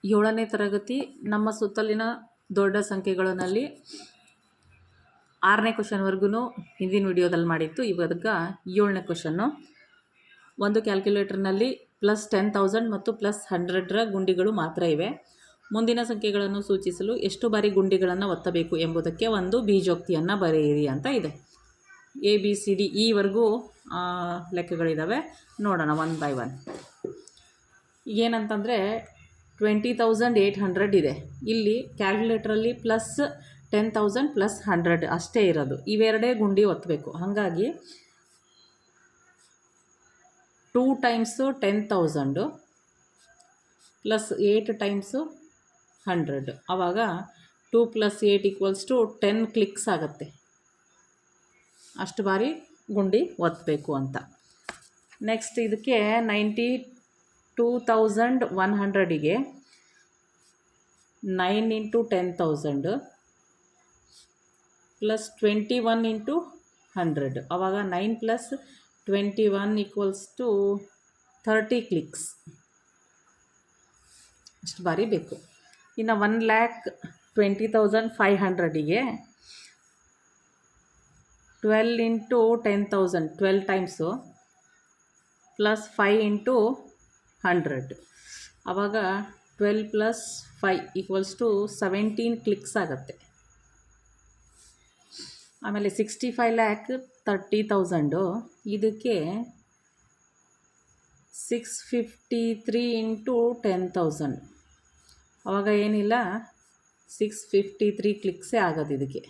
ಏಳನೇ ತರಗತಿ ನಮ್ಮ ಸುತ್ತಲಿನ ದೊಡ್ಡ ಸಂಖ್ಯೆಗಳಲ್ಲಿ 6ನೇ ಕ್ವಶನ್ವರೆಗೂ ಹಿಂದಿನ ವಿಡಿಯೋದಲ್ಲಿ ಮಾಡಿತ್ತು. ಇವಾಗ 7ನೇ ಕ್ವಶನ್ನು. ಒಂದು ಕ್ಯಾಲ್ಕುಲೇಟರ್ನಲ್ಲಿ +10,000 ಮತ್ತು +100ರ ಗುಂಡಿಗಳು ಮಾತ್ರ ಇವೆ. ಮುಂದಿನ ಸಂಖ್ಯೆಗಳನ್ನು ಸೂಚಿಸಲು ಎಷ್ಟು ಬಾರಿ ಗುಂಡಿಗಳನ್ನು ಒತ್ತಬೇಕು ಎಂಬುದಕ್ಕೆ ಒಂದು ಬೀಜೋಕ್ತಿಯನ್ನು ಬರೆಯಿರಿ ಅಂತ ಇದೆ. ABCD ಈವರೆಗೂ ಲೆಕ್ಕಗಳಿದ್ದಾವೆ. ನೋಡೋಣ ಒನ್ ಬೈ ಒನ್. ಏನಂತಂದರೆ 20,800 ಇದೆ. ಇಲ್ಲಿ ಕ್ಯಾಲ್ಕುಲೇಟ್ರಲ್ಲಿ +10,000 +100 ಅಷ್ಟೇ ಇರೋದು. ಇವೆರಡೇ ಗುಂಡಿ ಒತ್ತಬೇಕು. ಹಾಗಾಗಿ 2 × 10,000 +8 × 100. ಆವಾಗ 2 + 8 = 10 ಕ್ಲಿಕ್ಸ್ ಆಗುತ್ತೆ. ಅಷ್ಟು ಬಾರಿ ಗುಂಡಿ ಒತ್ತಬೇಕು ಅಂತ. ನೆಕ್ಸ್ಟ್ ಇದಕ್ಕೆ 92,100ಗೆ 9 × 10,000 +21 × 100. ಆವಾಗ 9 + 21 = 30 ಕ್ಲಿಕ್ಸ್. ಅಷ್ಟು ಬಾರಿ ಬೇಕು. ಇನ್ನು 1,20,500ಗೆ 12 × 10,000 12 ಟೈಮ್ಸು +5 × 100. ಆವಾಗ 12 + 5 = 17 ಕ್ಲಿಕ್ಸ್ ಆಗುತ್ತೆ. ಆಮೇಲೆ 65,30,000 ಇದಕ್ಕೆ 653 × 10,000. ಆವಾಗ ಏನಿಲ್ಲ 653 ಕ್ಲಿಕ್ಸೇ ಆಗೋದು ಇದಕ್ಕೆ.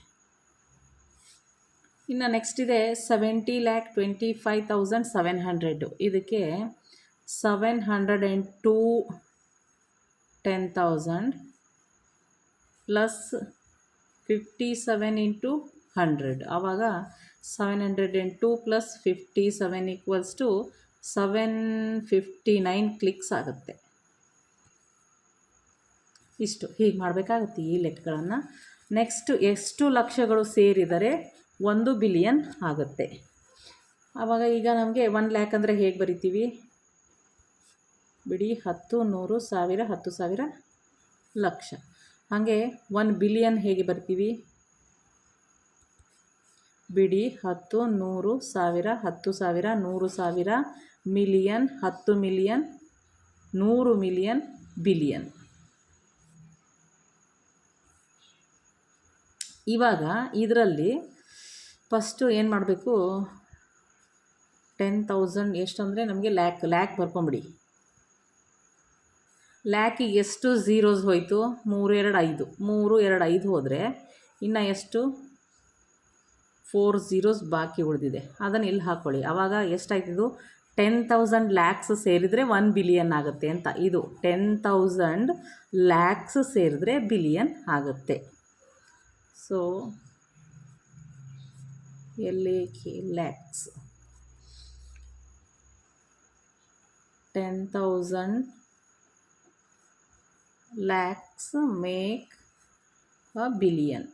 ಇನ್ನು ನೆಕ್ಸ್ಟ್ ಇದೆ 70,25,700. ಇದಕ್ಕೆ 702 10,000 +57 × 100. ಆವಾಗ 702 + 57 = 759 ಕ್ಲಿಕ್ಸ್ ಆಗುತ್ತೆ. ಇಷ್ಟು ಹೀಗೆ ಮಾಡಬೇಕಾಗುತ್ತೆ ಈ ಲೆಕ್ಕಗಳನ್ನು. ನೆಕ್ಸ್ಟ್ ಎಷ್ಟು ಲಕ್ಷಗಳು ಸೇರಿದರೆ 1 ಬಿಲಿಯನ್ ಆಗುತ್ತೆ. ಆವಾಗ ಈಗ ನಮಗೆ 1 ಲ್ಯಾಕ್ ಅಂದರೆ ಹೇಗೆ ಬರಿತೀವಿ ಬಿಡಿ. 10, 100, 1000, 10,000, ಲಕ್ಷ. ಹಾಗೆ 1 ಬಿಲಿಯನ್ ಹೇಗೆ ಬರ್ತೀವಿ ಬಿಡಿ. 10, 100, 1000, 10,000, 100,000, ಮಿಲಿಯನ್, 10 ಮಿಲಿಯನ್, 100 ಮಿಲಿಯನ್, ಬಿಲಿಯನ್. ಇವಾಗ ಇದರಲ್ಲಿ ಫಸ್ಟು ಏನು ಮಾಡಬೇಕು, 10,000 ಎಷ್ಟು ಅಂದರೆ ನಮಗೆ ಲ್ಯಾಕ್ ಬರ್ಕೊಂಬಿಡಿ. ಲ್ಯಾಕಿಗೆ ಎಷ್ಟು ಝೀರೋಸ್ ಹೋಯಿತು? 3, 2, 5. 3, 2, 5 ಹೋದರೆ ಇನ್ನು ಎಷ್ಟು 4 ಝೀರೋಸ್ ಬಾಕಿ ಉಳಿದಿದೆ. ಅದನ್ನು ಇಲ್ಲಿ ಹಾಕ್ಕೊಳ್ಳಿ. ಆವಾಗ ಎಷ್ಟಾಯ್ತಿದು 10,000 ಲ್ಯಾಕ್ಸ್ ಸೇರಿದರೆ 1 ಬಿಲಿಯನ್ ಆಗುತ್ತೆ ಅಂತ. ಇದು 10,000 ಲ್ಯಾಕ್ಸ್ ಸೇರಿದ್ರೆ ಬಿಲಿಯನ್ ಆಗುತ್ತೆ. So LAK lakhs 10,000 lakhs make a billion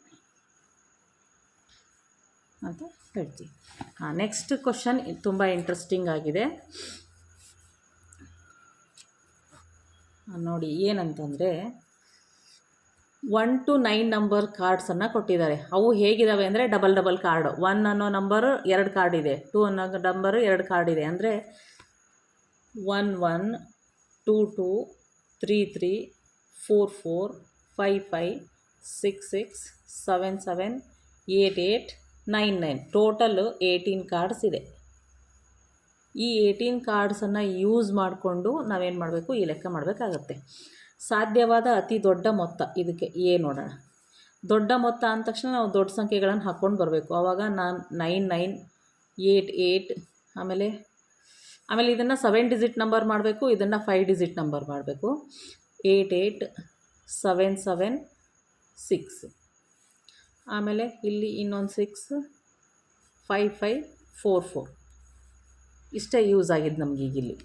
ಅಂತ ಹೇಳ್ತೀವಿ. ನೆಕ್ಸ್ಟ್ ಕ್ವಶನ್ ತುಂಬ ಇಂಟ್ರೆಸ್ಟಿಂಗ್ ಆಗಿದೆ ನೋಡಿ. ಏನಂತಂದರೆ 1 to 9 ನಂಬರ್ ಕಾರ್ಡ್ಸನ್ನು ಕೊಟ್ಟಿದ್ದಾರೆ. ಅವು ಹೇಗಿದ್ದಾವೆ ಅಂದರೆ ಡಬಲ್ ಕಾರ್ಡು. 1 ಅನ್ನೋ ನಂಬರು 2 ಕಾರ್ಡ್ ಇದೆ, 2 ಅನ್ನೋ ನಂಬರು 2 ಕಾರ್ಡ್ ಇದೆ. ಅಂದರೆ 1 1 2 2 3 3 4 4 5 5 6 6 7 7 8 8 9 9 ಟೋಟಲ್ಲು 18 ಕಾರ್ಡ್ಸ್ ಇದೆ. ಈ 18 ಕಾರ್ಡ್ಸನ್ನು ಯೂಸ್ ಮಾಡಿಕೊಂಡು ನಾವೇನು ಮಾಡಬೇಕು, ಈ ಲೆಕ್ಕ ಮಾಡಬೇಕಾಗತ್ತೆ. ಸಾಧ್ಯವಾದ ಅತಿ ದೊಡ್ಡ ಮೊತ್ತ ಇದಕ್ಕೆ ನೋಡೋಣ. ದೊಡ್ಡ ಮೊತ್ತ ಅಂದ ತಕ್ಷಣ ನಾವು ದೊಡ್ಡ ಸಂಖ್ಯೆಗಳನ್ನು ಹಾಕ್ಕೊಂಡು ಬರಬೇಕು. ಆವಾಗ 9 9 8 8 ಆಮೇಲೆ ಇದನ್ನು 7 ಡಿಜಿಟ್ ನಂಬರ್ ಮಾಡಬೇಕು, ಇದನ್ನು 5 ಡಿಜಿಟ್ ನಂಬರ್ ಮಾಡಬೇಕು. 8 8 7 7 6 ಆಮೇಲೆ ಇಲ್ಲಿ ಇನ್ನೊಂದು 6 5 5 4 4. ಇಷ್ಟೇ ಯೂಸ್ ಆಗಿದ್ದು ನಮಗೆ ಈಗಿಲ್ಲಿ.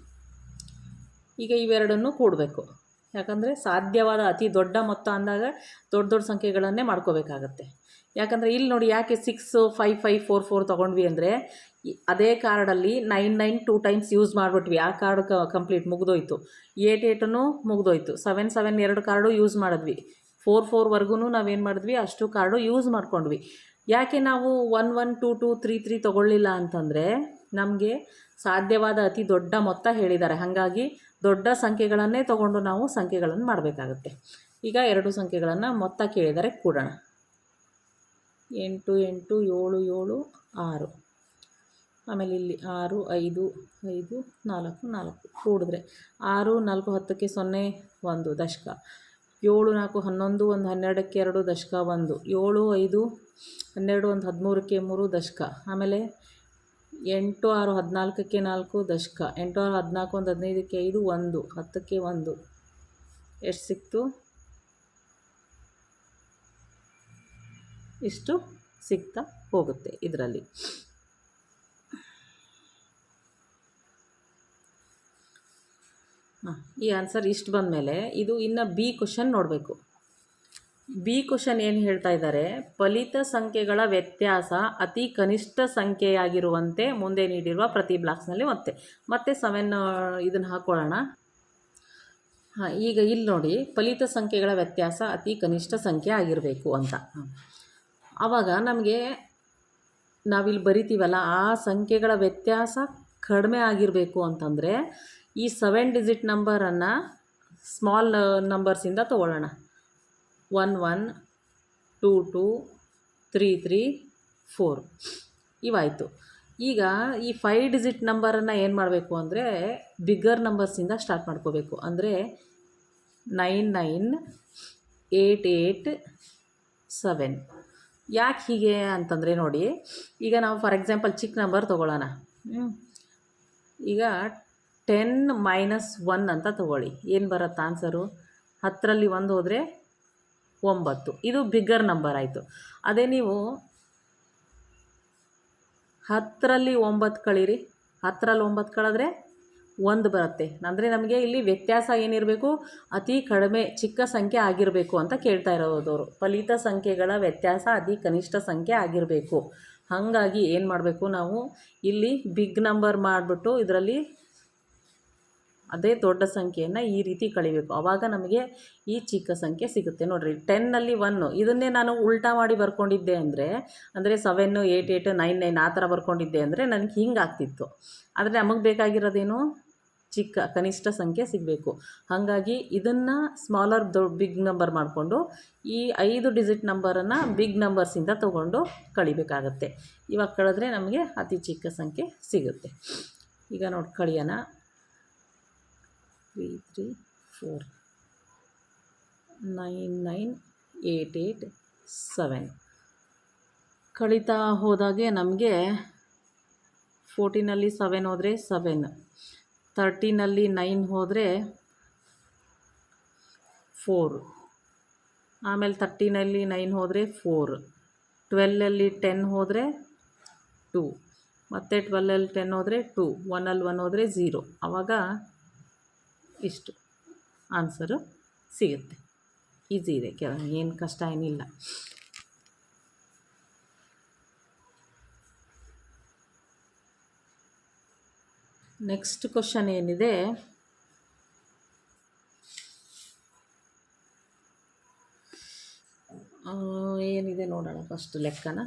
ಈಗ ಇವೆರಡನ್ನು ಕೂಡಬೇಕು. ಯಾಕಂದರೆ ಸಾಧ್ಯವಾದ ಅತಿ ದೊಡ್ಡ ಮೊತ್ತ ಅಂದಾಗ ದೊಡ್ಡ ಸಂಖ್ಯೆಗಳನ್ನೇ ಮಾಡ್ಕೋಬೇಕಾಗತ್ತೆ. ಯಾಕಂದರೆ ಇಲ್ಲಿ ನೋಡಿ ಯಾಕೆ 65544 ತೊಗೊಂಡ್ವಿ ಅಂದರೆ ಅದೇ ಕಾರ್ಡಲ್ಲಿ 99 2 ಟೈಮ್ಸ್ ಯೂಸ್ ಮಾಡಿಬಿಟ್ವಿ. ಆ ಕಾರ್ಡ್ ಕಂಪ್ಲೀಟ್ ಮುಗಿದೋಯ್ತು. 88 ಮುಗಿದೋಯ್ತು. 77 2 ಕಾರ್ಡು ಯೂಸ್ ಮಾಡಿದ್ವಿ. 44ವರೆಗೂ ನಾವೇನು ಮಾಡಿದ್ವಿ, ಅಷ್ಟು ಕಾರ್ಡು ಯೂಸ್ ಮಾಡ್ಕೊಂಡ್ವಿ. ಯಾಕೆ ನಾವು 1122 33 ತೊಗೊಳ್ಳಿಲ್ಲ ಅಂತಂದರೆ ನಮಗೆ ಸಾಧ್ಯವಾದ ಅತಿ ದೊಡ್ಡ ಮೊತ್ತ ಹೇಳಿದ್ದಾರೆ. ಹಾಗಾಗಿ ದೊಡ್ಡ ಸಂಖ್ಯೆಗಳನ್ನೇ ತೊಗೊಂಡು ನಾವು ಸಂಖ್ಯೆಗಳನ್ನು ಮಾಡಬೇಕಾಗುತ್ತೆ. ಈಗ 2 ಸಂಖ್ಯೆಗಳನ್ನು ಮೊತ್ತ ಕೇಳಿದರೆ ಕೂಡೋಣ. 8 8 7 7 6. ಆಮೇಲೆ ಇಲ್ಲಿ 6 5 5 4 4 ಕೂಡಿದ್ರೆ 6 4 10ಕ್ಕೆ 0 1 ದಶಕ. 7 4 11 1 12ಕ್ಕೆ 2 ದಶಕ 1. 7 5 12 1 13ಕ್ಕೆ 3 ದಶಕ. ಆಮೇಲೆ 8 6 14ಕ್ಕೆ 4 ದಶಕ. 8 6 14 1 15ಕ್ಕೆ 5 1 10ಕ್ಕೆ 1. ಎಷ್ಟು ಸಿಕ್ತು? ಇಷ್ಟು ಸಿಗ್ತಾ ಹೋಗುತ್ತೆ ಇದರಲ್ಲಿ. ಈ ಆನ್ಸರ್ ಇಷ್ಟು ಬಂದಮೇಲೆ ಇದು ಇನ್ನು ಬಿ ಕ್ವಶನ್ ನೋಡಬೇಕು. ಬಿ ಕ್ವಶನ್ ಏನು ಹೇಳ್ತಾ ಇದ್ದಾರೆ, ಫಲಿತ ಸಂಖ್ಯೆಗಳ ವ್ಯತ್ಯಾಸ ಅತಿ ಕನಿಷ್ಠ ಸಂಖ್ಯೆಯಾಗಿರುವಂತೆ ಮುಂದೆ ನೀಡಿರುವ ಪ್ರತಿ ಬ್ಲಾಕ್ಸ್ನಲ್ಲಿ ಮತ್ತೆ 7 ಇದನ್ನು ಹಾಕ್ಕೊಳ್ಳೋಣ. ಈಗ ಇಲ್ಲಿ ನೋಡಿ, ಫಲಿತ ಸಂಖ್ಯೆಗಳ ವ್ಯತ್ಯಾಸ ಅತಿ ಕನಿಷ್ಠ ಸಂಖ್ಯೆ ಆಗಿರಬೇಕು ಅಂತ. ಆವಾಗ ನಮಗೆ ನಾವಿಲ್ಲಿ ಬರಿತೀವಲ್ಲ, ಆ ಸಂಖ್ಯೆಗಳ ವ್ಯತ್ಯಾಸ ಕಡಿಮೆ ಆಗಿರಬೇಕು ಅಂತಂದರೆ ಈ 7 ಡಿಜಿಟ್ ನಂಬರನ್ನು ಸ್ಮಾಲ್ ನಂಬರ್ಸಿಂದ ತೊಗೊಳ್ಳೋಣ. 1 1 2 2 3 3 4 ಇವಾಯಿತು. ಈಗ ಈ 5 ಡಿಜಿಟ್ ನಂಬರನ್ನು ಏನು ಮಾಡಬೇಕು ಅಂದರೆ ಬಿಗ್ಗರ್ ನಂಬರ್ಸಿಂದ ಸ್ಟಾರ್ಟ್ ಮಾಡ್ಕೋಬೇಕು. ಅಂದರೆ 9 9 8 8 7. ಯಾಕೆ ಹೀಗೆ ಅಂತಂದರೆ ನೋಡಿ, ಈಗ ನಾವು ಫಾರ್ ಎಕ್ಸಾಂಪಲ್ ಚಿಕ್ಕ ನಂಬರ್ ತೊಗೊಳ್ಳೋಣ. ಈಗ 10 - 1 ಅಂತ ತೊಗೊಳ್ಳಿ. ಏನು ಬರುತ್ತೆ ಆನ್ಸರು? 10ರಲ್ಲಿ 1 ಹೋದರೆ 9. ಇದು ಬಿಗ್ಗರ್ ನಂಬರ್ ಆಯಿತು. ಅದೇ ನೀವು 10ರಲ್ಲಿ 9 ಕಳೀರಿ. 10ರಲ್ಲಿ 9 ಕಳೆದ್ರೆ 1 ಬರುತ್ತೆ. ಅಂದರೆ ನಮಗೆ ಇಲ್ಲಿ ವ್ಯತ್ಯಾಸ ಏನಿರಬೇಕು, ಅತಿ ಕಡಿಮೆ ಚಿಕ್ಕ ಸಂಖ್ಯೆ ಆಗಿರಬೇಕು ಅಂತ ಕೇಳ್ತಾ ಇರೋದವರು. ಫಲಿತ ಸಂಖ್ಯೆಗಳ ವ್ಯತ್ಯಾಸ ಅತಿ ಕನಿಷ್ಠ ಸಂಖ್ಯೆ ಆಗಿರಬೇಕು. ಹಾಗಾಗಿ ಏನು ಮಾಡಬೇಕು, ನಾವು ಇಲ್ಲಿ ಬಿಗ್ ನಂಬರ್ ಮಾಡಿಬಿಟ್ಟು ಇದರಲ್ಲಿ ಅದೇ ದೊಡ್ಡ ಸಂಖ್ಯೆಯನ್ನು ಈ ರೀತಿ ಕಳಿಬೇಕು. ಆವಾಗ ನಮಗೆ ಈ ಚಿಕ್ಕ ಸಂಖ್ಯೆ ಸಿಗುತ್ತೆ. ನೋಡಿರಿ, 10ನಲ್ಲಿ 1 ಇದನ್ನೇ ನಾನು ಉಲ್ಟಾ ಮಾಡಿ ಬರ್ಕೊಂಡಿದ್ದೆ ಅಂದರೆ 7 8 8 9 9 ಆ ಥರ ಬರ್ಕೊಂಡಿದ್ದೆ ಅಂದರೆ ನನಗೆ ಹಿಂಗೆ ಆಗ್ತಿತ್ತು. ಆದರೆ ನಮಗೆ ಬೇಕಾಗಿರೋದೇನು, ಚಿಕ್ಕ ಕನಿಷ್ಠ ಸಂಖ್ಯೆ ಸಿಗಬೇಕು. ಹಾಗಾಗಿ ಇದನ್ನು ಸ್ಮಾಲರ್ ಬಿಗ್ ನಂಬರ್ ಮಾಡಿಕೊಂಡು ಈ 5 ಡಿಜಿಟ್ ನಂಬರನ್ನು ಬಿಗ್ ನಂಬರ್ಸಿಂದ ತೊಗೊಂಡು ಕಳಿಬೇಕಾಗತ್ತೆ. ಇವಾಗ ಕಳೆದ್ರೆ ನಮಗೆ ಅತಿ ಚಿಕ್ಕ ಸಂಖ್ಯೆ ಸಿಗುತ್ತೆ. ಈಗ ನೋಡಿ ಕಳಿಯೋಣ. 3 3 4 9 9 8 8 7 ಕಳೀತಾ ಹೋದಾಗೆ ನಮಗೆ 14ನಲ್ಲಿ 7 ಹೋದರೆ 7, 13ನಲ್ಲಿ 9 ಹೋದರೆ 4, ಆಮೇಲೆ 13ನಲ್ಲಿ 9 ಹೋದರೆ 4, 12ಲ್ಲಿ 10 ಹೋದರೆ 2, ಮತ್ತು 12ಲ್ಲಿ 10 ಹೋದರೆ 2, 1ಲ್ಲಿ 1 ಹೋದರೆ 0. ಆವಾಗ ಇಷ್ಟು ಆನ್ಸರು ಸಿಗುತ್ತೆ. ಈಸಿ ಇದೆ, ಏನು ಕಷ್ಟ ಏನಿಲ್ಲ. ನೆಕ್ಸ್ಟ್ ಕ್ವಶನ್ ಏನಿದೆ, ಏನಿದೆ ನೋಡೋಣ. ಫಸ್ಟ್ ಲೆಕ್ಕನ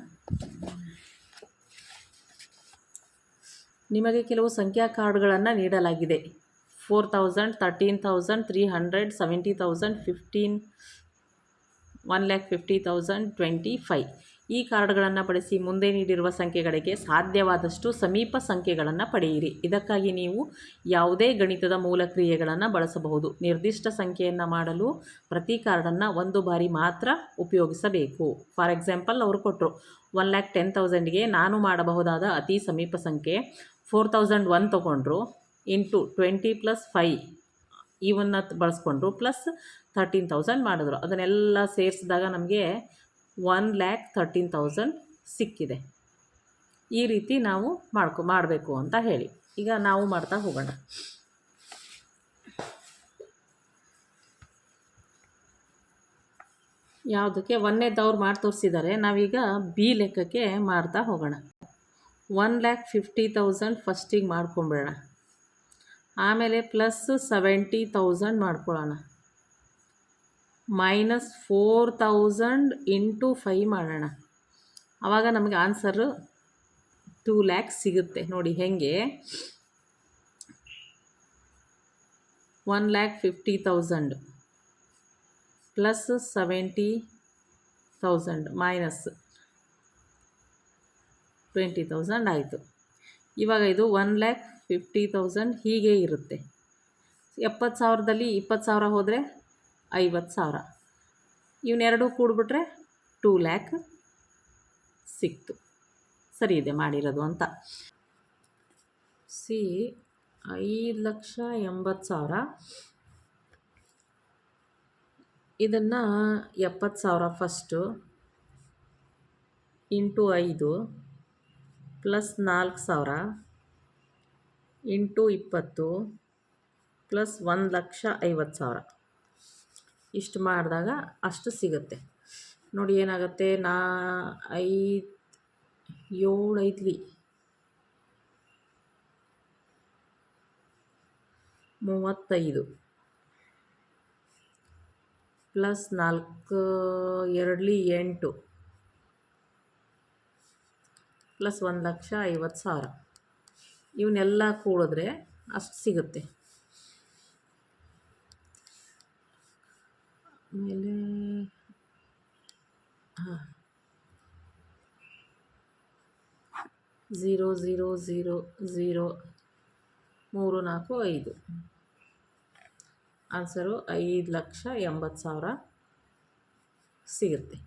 ನಿಮಗೆ ಕೆಲವು ಸಂಖ್ಯಾ ಕಾರ್ಡ್ಗಳನ್ನು ನೀಡಲಾಗಿದೆ. 4000 13,000 300 70,000 15 1,50,000 25. ಈ ಕಾರ್ಡ್ಗಳನ್ನು ಬಳಸಿ ಮುಂದೆ ನೀಡಿರುವ ಸಂಖ್ಯೆಗಳಿಗೆ ಸಾಧ್ಯವಾದಷ್ಟು ಸಮೀಪ ಸಂಖ್ಯೆಗಳನ್ನು ಪಡೆಯಿರಿ. ಇದಕ್ಕಾಗಿ ನೀವು ಯಾವುದೇ ಗಣಿತದ ಮೂಲ ಕ್ರಿಯೆಗಳನ್ನು ಬಳಸಬಹುದು. ನಿರ್ದಿಷ್ಟ ಸಂಖ್ಯೆಯನ್ನು ಮಾಡಲು ಪ್ರತಿ ಕಾರ್ಡನ್ನು 1 ಬಾರಿ ಮಾತ್ರ ಉಪಯೋಗಿಸಬೇಕು. ಫಾರ್ ಎಕ್ಸಾಂಪಲ್ ಅವರು ಕೊಟ್ಟರು 1,10,000ಗೆ ನಾನು ಮಾಡಬಹುದಾದ ಅತಿ ಸಮೀಪ ಸಂಖ್ಯೆ 4001 ತೊಗೊಂಡ್ರು, ಇಂಟು 20 + 5 ಇವನ್ನ ಬಳಸ್ಕೊಂಡ್ರು, ಪ್ಲಸ್ 13,000 ಮಾಡಿದ್ರು. ಅದನ್ನೆಲ್ಲ ಸೇರಿಸಿದಾಗ ನಮಗೆ 1,13,000 ಸಿಕ್ಕಿದೆ. ಈ ರೀತಿ ನಾವು ಮಾಡಬೇಕು ಅಂತ ಹೇಳಿ ಈಗ ನಾವು ಮಾಡ್ತಾ ಹೋಗೋಣ. ಯಾವುದಕ್ಕೆ ಒಂದನೇದವ್ರು ಮಾಡಿ ತೋರಿಸಿದ್ದಾರೆ, ನಾವೀಗ ಬಿ ಲೆಕ್ಕಕ್ಕೆ ಮಾಡ್ತಾ ಹೋಗೋಣ. 1,50,000 ಫಸ್ಟಿಗೆ ಮಾಡ್ಕೊಂಬಿಡೋಣ. ಆಮೇಲೆ ಪ್ಲಸ್ 70,000 ಮಾಡ್ಕೊಳ್ಳೋಣ. -4,000 ಇಂಟು 5 ಮಾಡೋಣ. ಆವಾಗ ನಮಗೆ ಆನ್ಸರು 2 lakhs ಸಿಗುತ್ತೆ. ನೋಡಿ ಹೇಗೆ, 1,50,000 ಪ್ಲಸ್ 70,000 ಮೈನಸ್ 20,000 ಆಯಿತು. ಇವಾಗ ಇದು 1,50,000 ಹೀಗೆ ಇರುತ್ತೆ. 70,000ದಲ್ಲಿ 20,000 ಹೋದರೆ 50,000. ಇವನ್ನೆರಡು ಕೂಡಿಬಿಟ್ರೆ 2 lakh ಸಿಕ್ತು. ಸರಿ ಇದೆ ಮಾಡಿರೋದು ಅಂತ. 5,80,000. ಇದನ್ನು 70,000 first into 5 plus 4,000 into 20 plus 1,50,000 ಇಷ್ಟು ಮಾಡಿದಾಗ ಅಷ್ಟು ಸಿಗುತ್ತೆ. ನೋಡಿ ಏನಾಗುತ್ತೆ, 7 35 ಪ್ಲಸ್ 4 2 8 ಪ್ಲಸ್ 1,50,000 ಇವನ್ನೆಲ್ಲ ಕೂಡಿದ್ರೆ ಅಷ್ಟು ಸಿಗುತ್ತೆ. ಆಮೇಲೆ 0 0 0 0 3 4 5 ಆನ್ಸರು 5,80,000 ಸಿಗುತ್ತೆ.